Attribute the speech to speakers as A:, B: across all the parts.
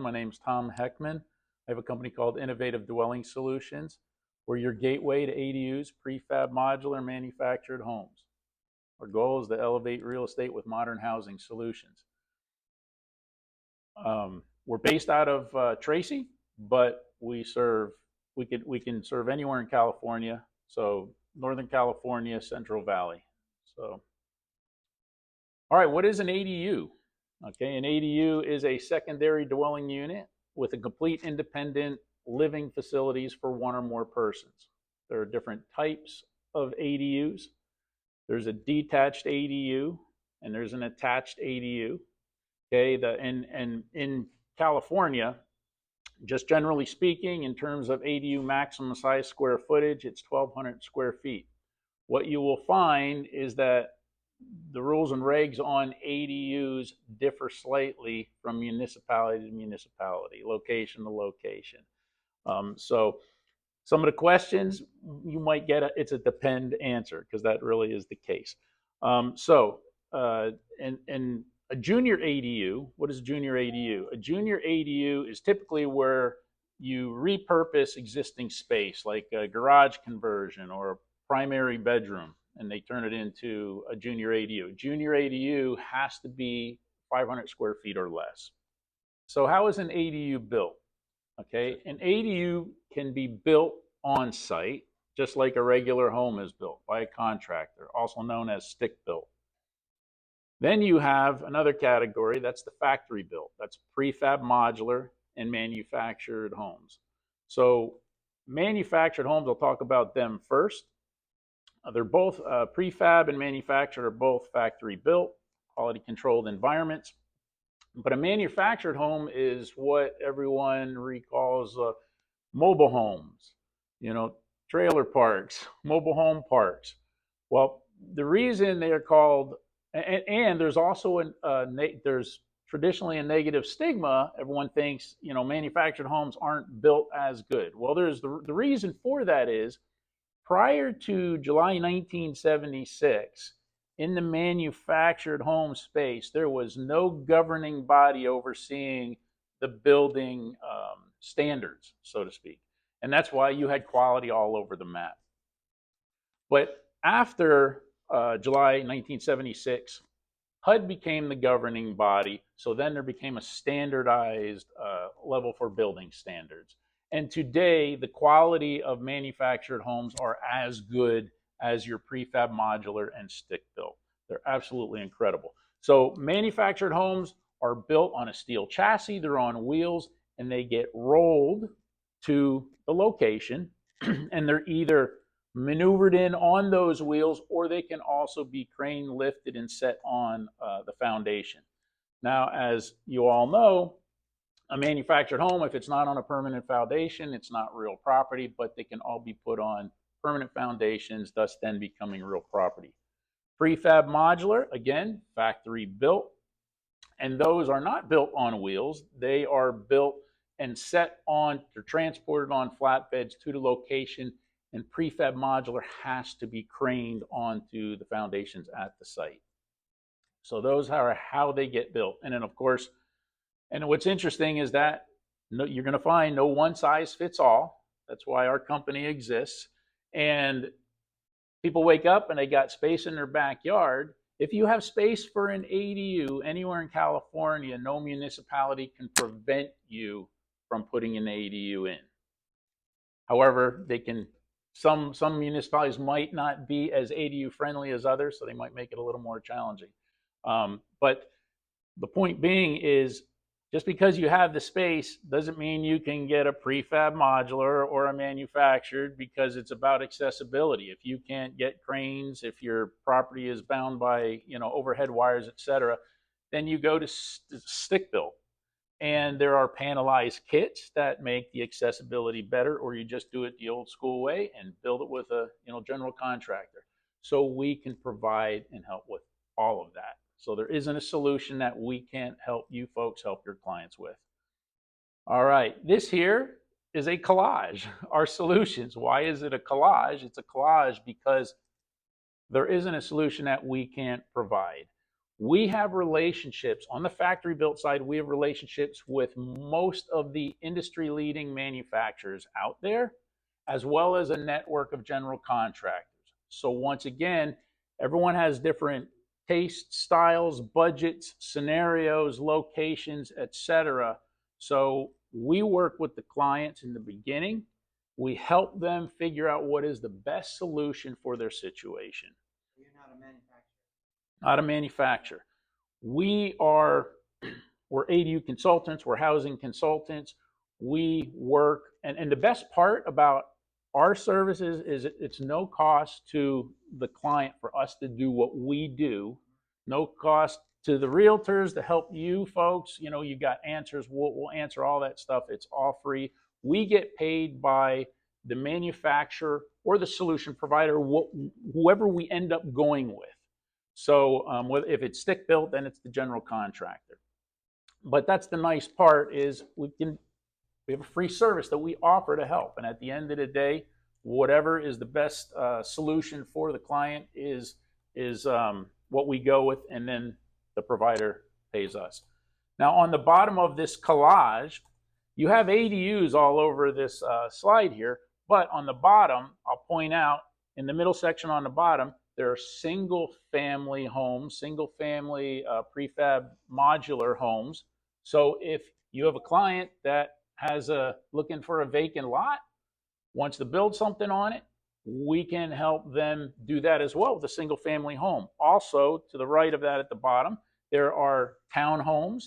A: My name's Tom Heckman. I have a company called Innovative Dwelling Solutions. We're your gateway to ADUs, prefab modular manufactured homes. Our goal is to elevate real estate with modern housing solutions. We're based out of Tracy, but we can serve anywhere in California. So Northern California, Central Valley. So, all right, what is an ADU? Okay, an ADU is a secondary dwelling unit with a complete independent living facilities for one or more persons. There are different types of ADUs. There's a detached ADU and there's an attached ADU. Okay, and in California, just generally speaking, in terms of ADU maximum size square footage, it's 1,200 square feet. What you will find is that the rules and regs on ADUs differ slightly from municipality to municipality, location to location. So some of the questions you might get, it's a depend answer because that really is the case. And a junior ADU, what is a junior ADU? A junior ADU is typically where you repurpose existing space, like a garage conversion or a primary bedroom, and they turn it into a junior ADU. Junior ADU has to be 500 square feet or less. So how is an ADU built? Okay, an ADU can be built on site, just like a regular home is built by a contractor, also known as stick built. Then you have another category, that's the factory built. That's prefab modular and manufactured homes. So manufactured homes, I'll talk about them first. They're both prefab and manufactured are both factory built, quality controlled environments. But a manufactured home is what everyone recalls mobile homes, trailer parks, mobile home parks. Well, the reason they are called, and there's also there's traditionally a negative stigma. Everyone thinks manufactured homes aren't built as good. Well, there's the reason for that is, prior to July 1976, in the manufactured home space, there was no governing body overseeing the building standards, so to speak. And that's why you had quality all over the map. But after July 1976, HUD became the governing body, so then there became a standardized level for building standards. And today, the quality of manufactured homes are as good as your prefab modular and stick built. They're absolutely incredible. So manufactured homes are built on a steel chassis, they're on wheels, and they get rolled to the location, and they're either maneuvered in on those wheels, or they can also be crane lifted and set on the foundation. Now, as you all know, a manufactured home, if it's not on a permanent foundation, it's not real property, but they can all be put on permanent foundations, thus then becoming real property. Prefab modular, again, factory built, and those are not built on wheels. They are built and set on, they're transported on flatbeds to the location, and prefab modular has to be craned onto the foundations at the site. So those are how they get built. And then, of course, and what's interesting is that you're going to find no one size fits all. That's why our company exists. And people wake up and they got space in their backyard. If you have space for an ADU anywhere in California, no municipality can prevent you from putting an ADU in. However, some municipalities might not be as ADU friendly as others, so they might make it a little more challenging. But the point being is, just because you have the space doesn't mean you can get a prefab modular or a manufactured, because it's about accessibility. If you can't get cranes, if your property is bound by overhead wires, etc., then you go to stick built. And there are panelized kits that make the accessibility better, or you just do it the old school way and build it with a general contractor. So we can provide and help with all of that. So there isn't a solution that we can't help you folks help your clients with. All right, this here is a collage, our solutions. Why is it a collage? It's a collage because there isn't a solution that we can't provide. We have relationships on the factory built side. We have relationships with most of the industry leading manufacturers out there, as well as a network of general contractors. So once again, everyone has different tastes, styles, budgets, scenarios, locations, etc. So we work with the clients in the beginning. We help them figure out what is the best solution for their situation.
B: You're not a manufacturer.
A: Not a manufacturer. We are, we're ADU consultants, we're housing consultants. We work, and the best part about our services is it's no cost to the client for us to do what we do. No cost to the realtors to help you folks. You know, you got answers, we'll answer all that stuff. It's all free. We get paid by the manufacturer or the solution provider, whoever we end up going with. So if it's stick built, then it's the general contractor. But that's the nice part is we have a free service that we offer to help. And at the end of the day, whatever is the best solution for the client is what we go with, and then the provider pays us. Now on the bottom of this collage, you have ADUs all over this slide here, but on the bottom, I'll point out in the middle section on the bottom, there are single family homes, single family prefab modular homes. So if you have a client that has looking for a vacant lot, wants to build something on it, we can help them do that as well with a single family home. Also, to the right of that at the bottom, there are townhomes.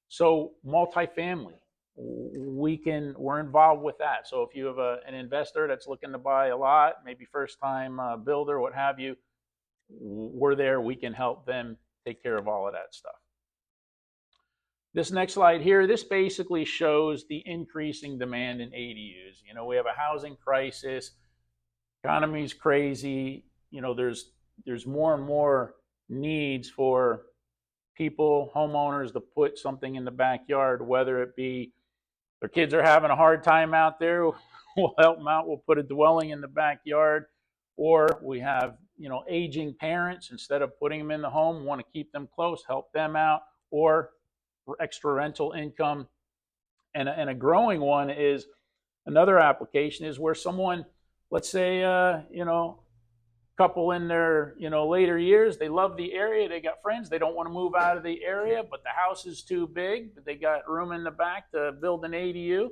A: So multifamily, we're involved with that. So if you have an investor that's looking to buy a lot, maybe first time builder, what have you, we're there. We can help them take care of all of that stuff. This next slide here, this basically shows the increasing demand in ADUs. You know, we have a housing crisis, economy's crazy. You know, there's more and more needs for people, homeowners, to put something in the backyard, whether it be their kids are having a hard time out there, we'll help them out, we'll put a dwelling in the backyard, or we have, you know, aging parents, instead of putting them in the home, want to keep them close, help them out, or for extra rental income. And a growing one is another application is where someone, let's say, you know, couple in their, you know, later years, they love the area, they got friends, they don't want to move out of the area, but the house is too big, but they got room in the back to build an ADU.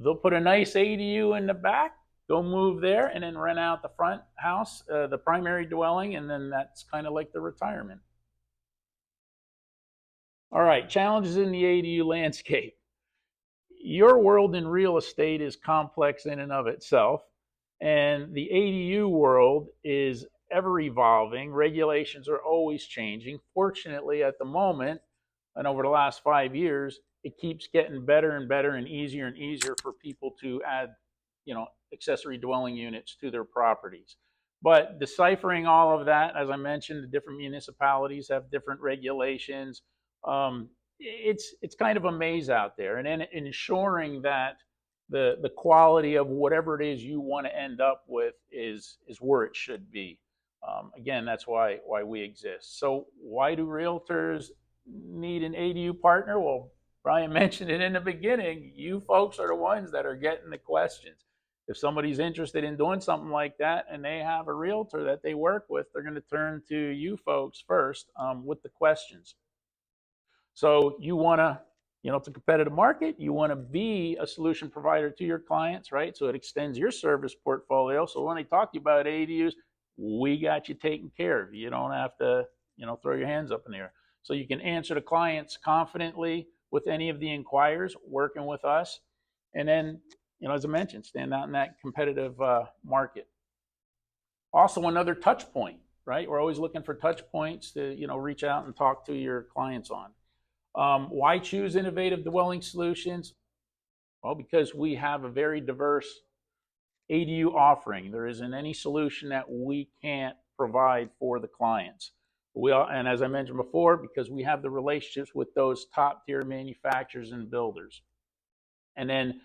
A: They'll put a nice ADU in the back, go move there, and then rent out the front house, the primary dwelling, and then that's kind of like the retirement. All right, challenges in the ADU landscape. Your world in real estate is complex in and of itself, and the ADU world is ever evolving. Regulations are always changing. Fortunately, at the moment, and over the last 5 years, it keeps getting better and better and easier for people to add, you know, accessory dwelling units to their properties. But deciphering all of that, as I mentioned, the different municipalities have different regulations. It's kind of a maze out there, and then ensuring that the quality of whatever it is you want to end up with is where it should be. Again, that's why we exist. So why do realtors need an ADU partner? Well, Brian mentioned it in the beginning. You folks are the ones that are getting the questions. If somebody's interested in doing something like that and they have a realtor that they work with, they're going to turn to you folks first with the questions. So you want to, you know, it's a competitive market. You want to be a solution provider to your clients, right? So it extends your service portfolio. So when they talk to you about ADUs, we got you taken care of. You don't have to, you know, throw your hands up in the air. So you can answer the clients confidently with any of the inquirers working with us. And then, you know, as I mentioned, stand out in that competitive market. Also, another touch point, right? We're always looking for touch points to, you know, reach out and talk to your clients on. Why choose Innovative Dwelling Solutions? Well, because we have a very diverse ADU offering. There isn't any solution that we can't provide for the clients. And as I mentioned before, because we have the relationships with those top tier manufacturers and builders. And then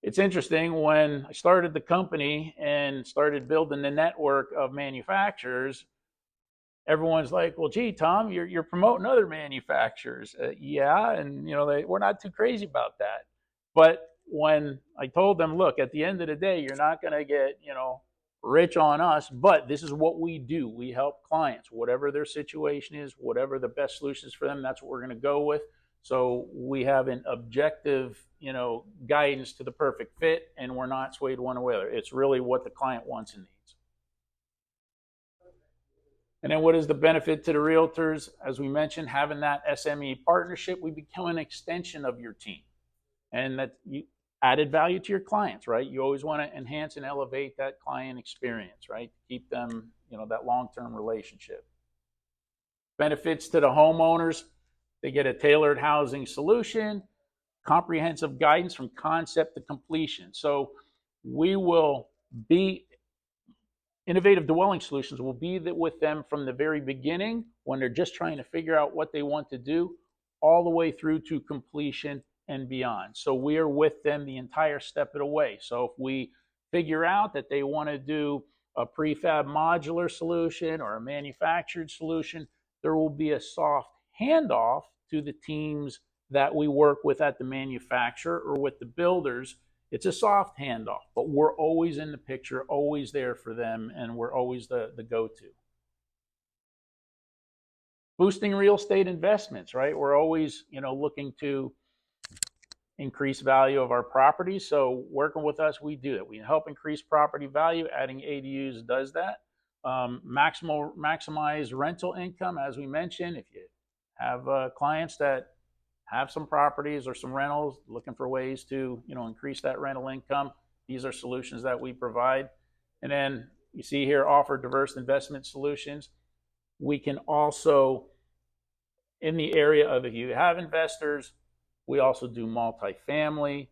A: it's interesting, when I started the company and started building the network of manufacturers, everyone's like, well, gee, Tom, you're promoting other manufacturers. Yeah, and we're not too crazy about that. But when I told them, look, at the end of the day, you're not going to get rich on us, but this is what we do. We help clients, whatever their situation is, whatever the best solution is for them. That's what we're going to go with. So we have an objective, guidance to the perfect fit, and we're not swayed one way or the other. It's really what the client wants and needs. And then what is the benefit to the realtors? As we mentioned, having that SME partnership, we become an extension of your team. And that you added value to your clients, right? You always want to enhance and elevate that client experience, right? Keep them, that long-term relationship. Benefits to the homeowners, they get a tailored housing solution, comprehensive guidance from concept to completion. So we will be Innovative Dwelling Solutions will be with them from the very beginning when they're just trying to figure out what they want to do, all the way through to completion and beyond. So we are with them the entire step of the way. So if we figure out that they want to do a prefab modular solution or a manufactured solution, there will be a soft handoff to the teams that we work with at the manufacturer or with the builders. It's a soft handoff, but we're always in the picture, always there for them, and we're always the go-to. Boosting real estate investments, right? We're always, looking to increase value of our properties. So working with us, we do that. We help increase property value. Adding ADUs does that. Maximize rental income, as we mentioned. If you have clients that have some properties or some rentals, looking for ways to increase that rental income, these are solutions that we provide. And then you see here, offer diverse investment solutions. We can also, in the area of, if you have investors, we also do multifamily,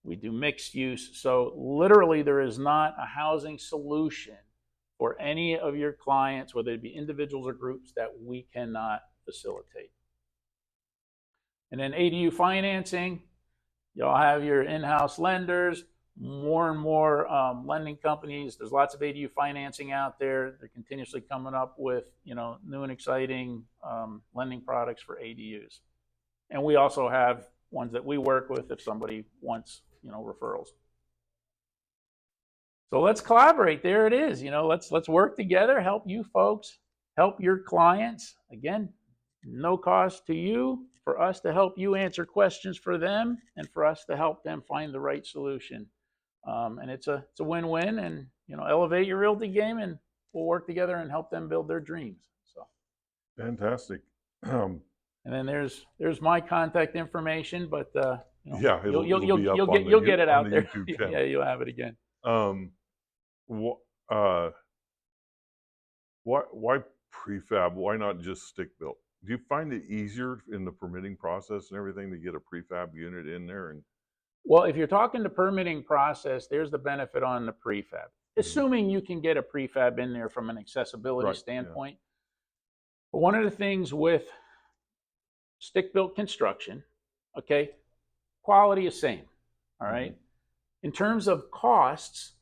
A: we do mixed use. So literally there is not a housing solution for any of your clients, whether it be individuals or groups, that we cannot facilitate. And then ADU financing, you'll have your in-house lenders, more and more lending companies. There's lots of ADU financing out there. They're continuously coming up with new and exciting lending products for ADUs. And we also have ones that we work with if somebody wants referrals. So let's collaborate. There it is. Let's work together, help you folks, help your clients. Again, no cost to you, for us to help you answer questions for them, and for us to help them find the right solution. And it's a win-win, and elevate your realty game, and we'll work together and help them build their dreams. So
B: fantastic.
A: And then there's my contact information, but
B: yeah,
A: you'll get it out there. Yeah, you'll have it again.
B: Why prefab? Why not just stick built? Do you find it easier in the permitting process and everything to get a prefab unit in there? And
A: well, if you're talking the permitting process, there's the benefit on the prefab, assuming you can get a prefab in there from an accessibility standpoint. Yeah. But one of the things with stick-built construction, okay, quality is same, all right? In terms of costs,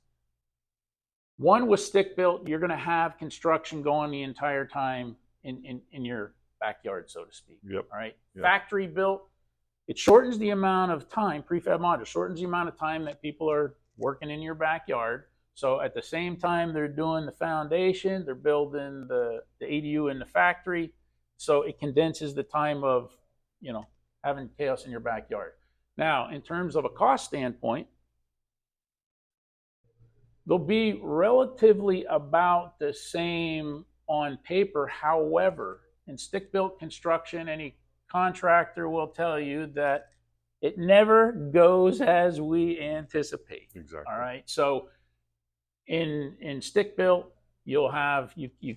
A: one with stick-built, you're going to have construction going the entire time in your backyard, so to speak.
B: Yep.
A: All right.
B: Yep.
A: Factory built, it shortens the amount of time, prefab modular shortens the amount of time that people are working in your backyard. So at the same time they're doing the foundation, they're building the ADU in the factory. So it condenses the time of, having chaos in your backyard. Now, in terms of a cost standpoint, they'll be relatively about the same on paper. However, in stick-built construction, any contractor will tell you that it never goes as we anticipate.
B: Exactly.
A: All right. So in stick-built, you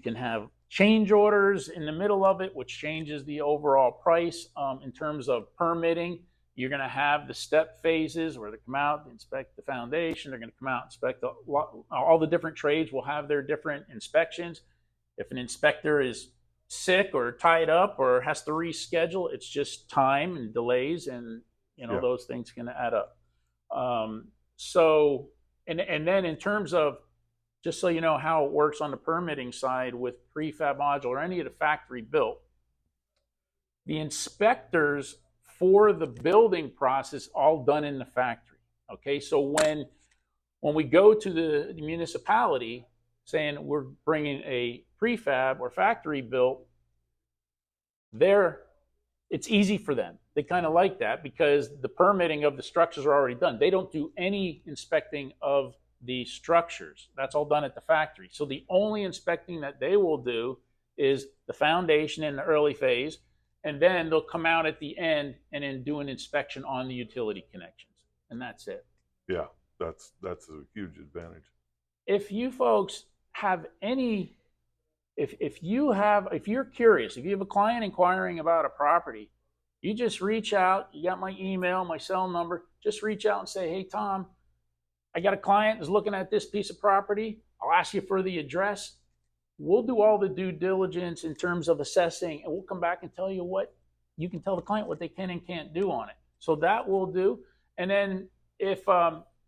A: can have change orders in the middle of it, which changes the overall price. In terms of permitting, you're going to have the step phases where they come out, they inspect the foundation. They're going to come out, inspect all the different trades will have their different inspections. If an inspector is sick or tied up or has to reschedule, it's just time and delays, and those things can add up. And then in terms of just so you know how it works on the permitting side with prefab modular or any of the factory built, the inspectors for the building process all done in the factory. Okay, so when we go to the municipality saying we're bringing a prefab or factory built, it's easy for them. They kind of like that because the permitting of the structures are already done. They don't do any inspecting of the structures. That's all done at the factory. So the only inspecting that they will do is the foundation in the early phase, and then they'll come out at the end and then do an inspection on the utility connections, and that's it.
B: Yeah, that's a huge advantage.
A: If you folks have any, if you're curious, if you have a client inquiring about a property, you just reach out. You got my email, my cell number. Just reach out and say, hey, Tom, I got a client who's looking at this piece of property. I'll ask you for the address. We'll do all the due diligence in terms of assessing, and we'll come back and tell you what you can tell the client what they can and can't do on it. So that we'll do. And then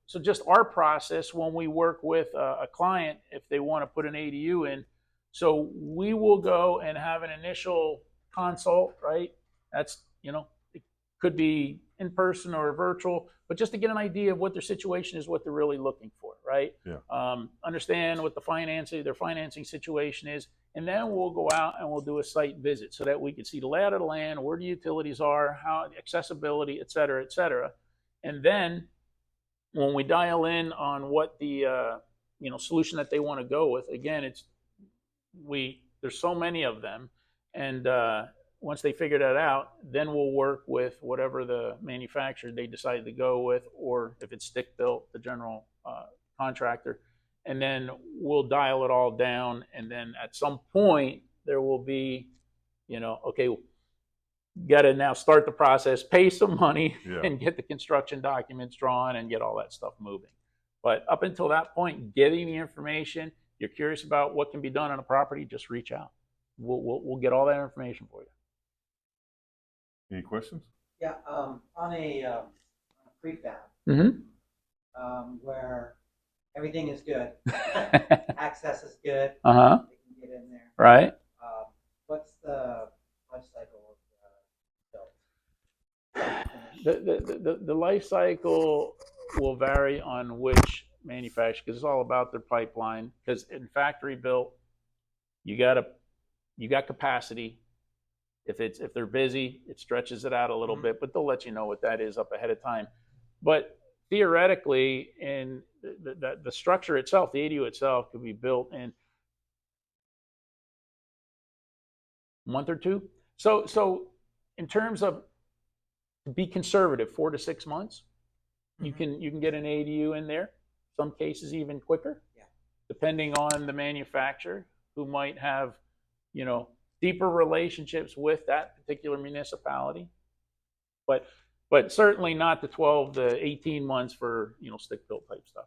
A: so just our process when we work with a client, if they want to put an ADU in, so we will go and have an initial consult, right? That's, it could be in person or virtual, but just to get an idea of what their situation is, what they're really looking for, right?
B: Yeah.
A: Understand what their financing situation is, and then we'll go out and we'll do a site visit so that we can see the layout of the land, where the utilities are, how accessibility, et cetera, et cetera. And then when we dial in on what the solution that they want to go with, again, there's so many of them, and once they figure that out, then we'll work with whatever the manufacturer they decide to go with, or if it's stick built, the general contractor, and then we'll dial it all down, and then at some point there will be, okay, got to now start the process, pay some money,
B: Yeah.
A: and get the construction documents drawn and get all that stuff moving. But up until that point, getting the information, you're curious about what can be done on a property, just reach out. We'll get all that information for you.
B: Any questions?
C: Yeah, on a prefab, where everything is good, access is good,
A: Uh-huh.
C: they can get in there.
A: Right.
C: What's the life cycle of
A: The life cycle will vary on which manufacturer, because it's all about their pipeline. Because in factory built, you got capacity. If they're busy, it stretches it out a little bit, but they'll let you know what that is up ahead of time. But theoretically, in the structure itself, the ADU itself could be built in a month or two. So in terms of, to be conservative, 4 to 6 months, you can get an ADU in there. Some cases even quicker, depending on the manufacturer, who might have, deeper relationships with that particular municipality. But certainly not the 12 to 18 months for stick built type stuff.